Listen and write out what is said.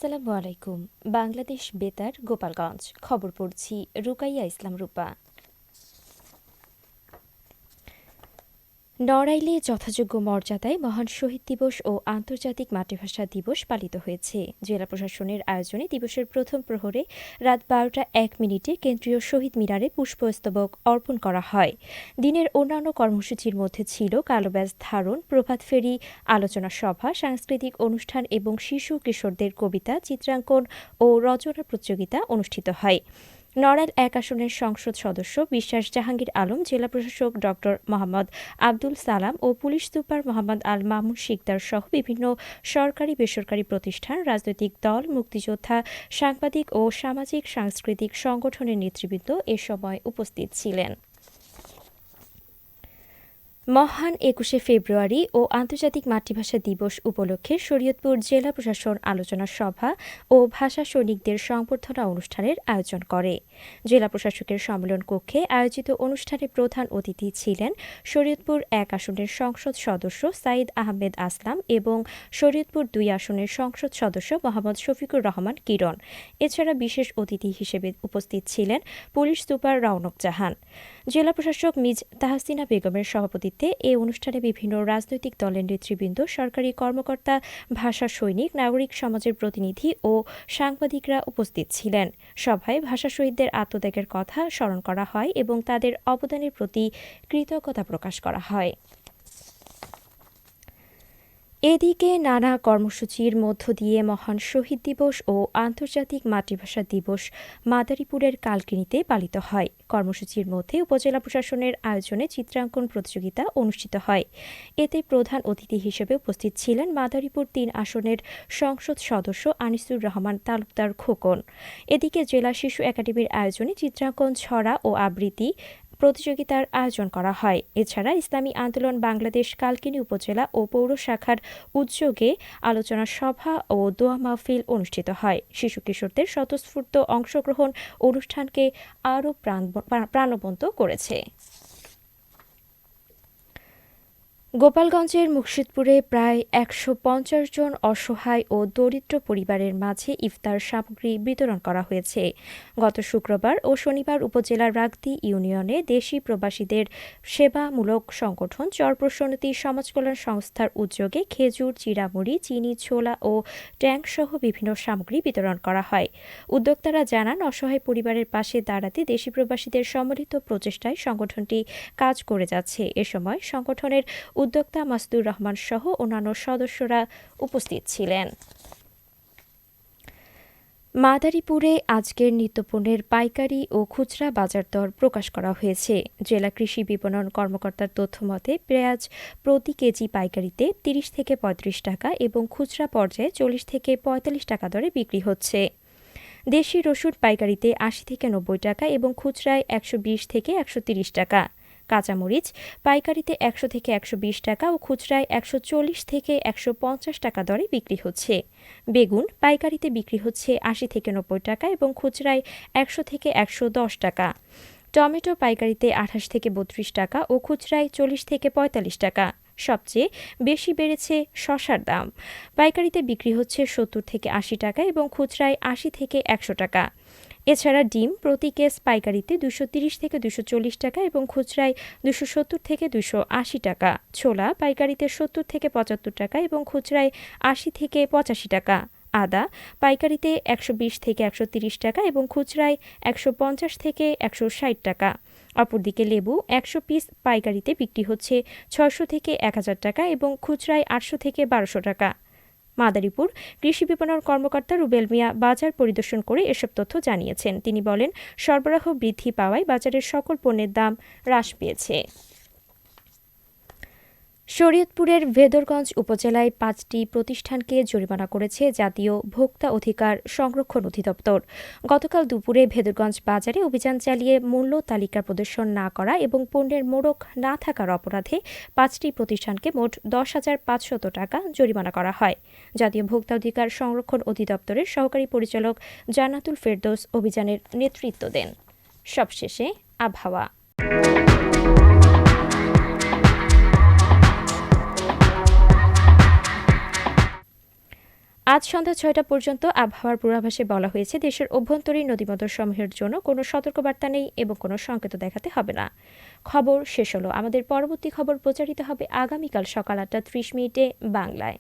আসসালামু আলাইকুম। বাংলাদেশ বেতার গোপালগঞ্জ খবর পড়ছি রুকাইয়া ইসলাম রূপা। নড়াইলে যথাযোগ্য মর্যাদায় মহান শহীদ দিবস ও আন্তর্জাতিক মাতৃভাষা দিবস পালিত হয়েছে। জেলা প্রশাসনের আয়োজনে দিবসের প্রথম প্রহরে রাত ১২টা ১ মিনিটে কেন্দ্রীয় শহীদ মিনারে পুষ্পস্তবক অর্পণ করা হয়। দিনের অন্যান্য কর্মসূচির মধ্যে ছিল কালো ব্যাজ ধারণ, প্রভাত ফেরি, আলোচনা সভা, সাংস্কৃতিক অনুষ্ঠান এবং শিশু কিশোরদের কবিতা, চিত্রাঙ্কন ও রচনা প্রতিযোগিতা অনুষ্ঠিত হয়। নড়াইল ১ আসনের সংসদ সদস্য বিশ্বাস জাহাঙ্গীর আলম, জেলা প্রশাসক ড মোহাম্মদ আব্দুল সালাম ও পুলিশ সুপার মোহাম্মদ আল মামুন শিকদার সহ বিভিন্ন সরকারি বেসরকারি প্রতিষ্ঠান, রাজনৈতিক দল, মুক্তিযোদ্ধা, সাংবাদিক ও সামাজিক সাংস্কৃতিক সংগঠনের নেতৃবৃন্দ এ সময় উপস্থিত ছিলেন। মহান ২১শে ফেব্রুয়ারি ও আন্তর্জাতিক মাতৃভাষা দিবস উপলক্ষে শরীয়তপুর জেলা প্রশাসন আলোচনা সভা ও ভাষা সৈনিকদের সংবর্ধনা অনুষ্ঠানের আয়োজন করে। জেলা প্রশাসকের সম্মেলন কক্ষে আয়োজিত অনুষ্ঠানে প্রধান অতিথি ছিলেন শরীয়তপুর ১ আসনের সংসদ সদস্য সাইদ আহমেদ আসলাম এবং শরীয়তপুর ২ আসনের সংসদ সদস্য মোহাম্মদ শফিকুর রহমান কিরণ। এছাড়া বিশেষ অতিথি হিসেবে উপস্থিত ছিলেন পুলিশ সুপার রওনক জাহান। জেলা প্রশাসক মিজ তাহসিনা বেগমের সভাপতিত্বে এ অনুষ্ঠানে বিভিন্ন রাজনৈতিক দলের নেতৃবৃন্দ, সরকারি কর্মকর্তা, ভাষা সৈনিক, নাগরিক সমাজের প্রতিনিধি ও সাংবাদিকরা উপস্থিত ছিলেন। সভায় ভাষা শহীদদের আত্মত্যাগের কথা স্মরণ করা হয় এবং তাদের অবদানের প্রতি কৃতজ্ঞতা প্রকাশ করা হয়। এদিকে নানা কর্মসূচির মধ্য দিয়ে মহান শহীদ দিবস ও আন্তর্জাতিক মাতৃভাষা দিবস মাদারীপুরের কালকিনিতে পালিত হয়। কর্মসূচির মধ্যে উপজেলা প্রশাসনের আয়োজনে চিত্রাঙ্কন প্রতিযোগিতা অনুষ্ঠিত হয়। এতে প্রধান অতিথি হিসেবে উপস্থিত ছিলেন মাদারীপুর ৩ আসনের সংসদ সদস্য আনিসুর রহমান তালুকদার খোকন। এদিকে জেলা শিশু একাডেমির আয়োজনে চিত্রাঙ্কন, ছড়া ও আবৃত্তি প্রতিযোগিতার আয়োজন করা হয়। এছাড়া ইসলামী আন্দোলন বাংলাদেশ কালকিনি উপজেলা ও পৌর শাখার উদ্যোগে আলোচনা সভা ও দোয়া মাহফিল অনুষ্ঠিত হয়। শিশু কিশোরদের স্বতঃস্ফূর্ত অংশগ্রহণ অনুষ্ঠানকে আরও প্রাণবন্ত করেছে। গোপালগঞ্জের মুর্শিদপুরে প্রায় ১৫০ জন অসহায় ও দরিদ্র পরিবারের মাঝে ইফতার সামগ্রী বিতরণ করা হয়েছে। গত শুক্রবার ও শনিবার উপজেলার রাগদি ইউনিয়নে দেশি প্রবাসীদের সেবামূলক সংগঠন চরপ্রসন্নতি সমাজকল্যাণ সংস্থার উদ্যোগে খেজুর, চিড়ামুড়ি, চিনি, ছোলা ও ট্যাংসহ বিভিন্ন সামগ্রী বিতরণ করা হয়। উদ্যোক্তারা জানান, অসহায় পরিবারের পাশে দাঁড়াতে দেশি প্রবাসীদের সম্মিলিত প্রচেষ্টায় সংগঠনটি কাজ করে যাচ্ছে। এ সময় সংগঠনের উদ্যোক্তা মাসুদুর রহমান সহ অন্যান্য সদস্যরা উপস্থিত ছিলেন। মাদারীপুরে আজকের নিত্যপণ্যের পাইকারি ও খুচরা বাজার দর প্রকাশ করা হয়েছে। জেলা কৃষি বিপণন কর্মকর্তার তথ্যমতে পেঁয়াজ প্রতি কেজি পাইকারিতে ৩০ থেকে ৩৫ টাকা এবং খুচরা পর্যায়ে ৪০ থেকে ৪৫ টাকা দরে বিক্রি হচ্ছে। দেশি রসুন পাইকারিতে ৮০ থেকে ৯০ টাকা এবং খুচরায় ১২০ থেকে ১৩০ টাকা। কাঁচামরিচ পাইকারিতে ১০০ থেকে ১২০ টাকা ও খুচরায় ১৪০ থেকে ১৫০ টাকা দরে বিক্রি হচ্ছে। বেগুন পাইকারিতে বিক্রি হচ্ছে ৮০ থেকে ৯০ টাকা এবং খুচরায় ১০০ থেকে ১১০ টাকা। টমেটো পাইকারিতে ২৮ থেকে ৩২ টাকা ও খুচরায় ৪০ থেকে ৪৫ টাকা। সবচেয়ে বেশি বেড়েছে শসার দাম। পাইকারিতে বিক্রি হচ্ছে ৭০ থেকে ৮০ টাকা এবং খুচরায় ৮০ থেকে ১০০ টাকা। এছাড়া ডিম প্রতি কেস পাইকারিতে ২৩০ থেকে ২৪০ টাকা এবং খুচরায় ২৭০ থেকে ২৮০ টাকা। ছোলা পাইকারিতে ৭০ থেকে ৭৫ টাকা এবং খুচরায় ৮০ থেকে ৮৫ টাকা। আদা পাইকারিতে ১২০ থেকে ১৩০ টাকা এবং খুচরায় ১৫০ থেকে ১৬০ টাকা। অপরদিকে লেবু ১০০ পিস পাইকারিতে বিক্রি হচ্ছে ৬০০ থেকে ১০০০ টাকা এবং খুচরায় ৮০০ থেকে ১২০০ টাকা। মাদারীপুর কৃষি বিপণন কর্মকর্তা রুবেল মিয়া বাজার পরিদর্শন করে এসব তথ্য জানিয়েছেন। তিনি বলেন, সরবরাহ বৃদ্ধি পাওয়ায় বাজারের সকল পণ্যের দাম হ্রাস পেয়েছে। শরীয়তপুরের ভেদরগঞ্জ উপজেলায় ৫টি প্রতিষ্ঠানকে জরিমানা করেছে জাতীয় ভোক্তা অধিকার সংরক্ষণ অধিদপ্তর। গতকাল দুপুরে ভেদরগঞ্জ বাজারে অভিযান চালিয়ে মূল্য তালিকা প্রদর্শন না করা এবং পণ্যের মোড়ক না থাকার অপরাধে ৫টি প্রতিষ্ঠানকে মোট ১০,৫০০ টাকা জরিমানা করা হয়। জাতীয় ভোক্তা অধিকার সংরক্ষণ অধিদপ্তরের সহকারী পরিচালক জান্নাতুল ফেরদৌস অভিযানের নেতৃত্ব দেন। সবশেষে আবহাওয়া। আজ সন্ধ্যা ৬টা পর্যন্ত আবহাওয়ার পূর্বাভাসে বলা হয়েছে দেশের অভ্যন্তরীণ নদীবন্দরসমূহের জন্য কোনো সতর্কবার্তা নেই এবং কোনো সংকেত দেখাতে হবে না। খবর শেষ হলো। আমাদের পরবর্তী খবর প্রচারিত হবে আগামীকাল সকাল ৮টা ৩০ মিনিটে বাংলায়।